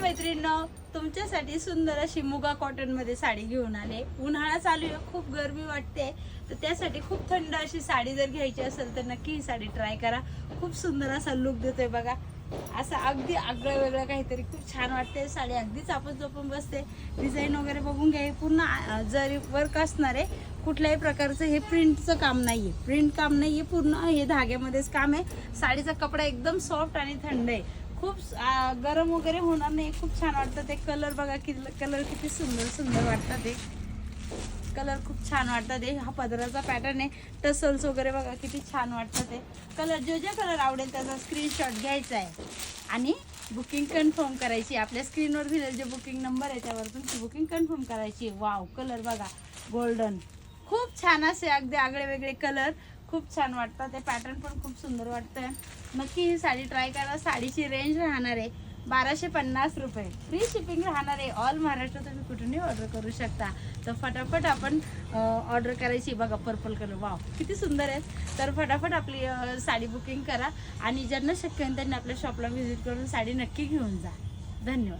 मैत्रिणींनो, तुमच्यासाठी सुंदर अशी मुगा कॉटन मध्ये साडी घेऊन आले। उन्हाळा चालू आहे, खूप गरमी वाटते, तर त्यासाठी खूप थंड अशी साडी जर घ्यायची असेल तर नक्की ही साडी ट्राय करा। खूप सुंदर असा लुक देतोय बघा, असं अगदी आगळं वेगळं काहीतरी खूप छान वाटते। साडी अगदीच आपण झोपून बसते। डिझाईन वगैरे बघून घ्या, पूर्ण जरी वर्क असणार आहे, कुठल्याही प्रकारचं हे प्रिंटचं काम नाहीये, प्रिंट काम नाहीये, पूर्ण हे धाग्यामध्येच काम आहे। साडीचा कपडा एकदम सॉफ्ट आणि थंड आहे, खूप गरम वगैरे होणार नाही, खूप छान वाटतं ते। कलर बघा, कलर किती सुंदर सुंदर वाटतात ते, कलर खूप छान वाटतात ते। हा पदराचा पॅटर्न आहे, टसल्स वगैरे बघा किती छान वाटतं ते। कलर जो कलर आवडेल त्याचा स्क्रीनशॉट घ्यायचा आहे आणि बुकिंग कन्फर्म करायची। आपल्या स्क्रीनवर दिलेला जे बुकिंग नंबर आहे त्यावर तुमची बुकिंग कन्फर्म करायची। वाव, कलर बघा गोल्डन, खूप छान असे अगदी आगळे वेगळे कलर, खूप छान वाटतं ते। पॅटर्न पण खूप सुंदर वाटतं। नक्की ही साडी ट्राय करा। साडीची रेंज राहणार आहे 1250 रुपये, फ्री शिपिंग राहणार आहे। ऑल महाराष्ट्र तुम्ही कुठूनही ऑर्डर करू शकता, तर फटाफट आपण ऑर्डर करायची। बघा पर्पल कलर, वाव किती सुंदर आहे। तर फटाफट आपली साडी बुकिंग करा आणि ज्यांना शक्य आहे त्यांनी आपल्या शॉपला व्हिजिट करून साडी नक्की घेऊन जा। धन्यवाद।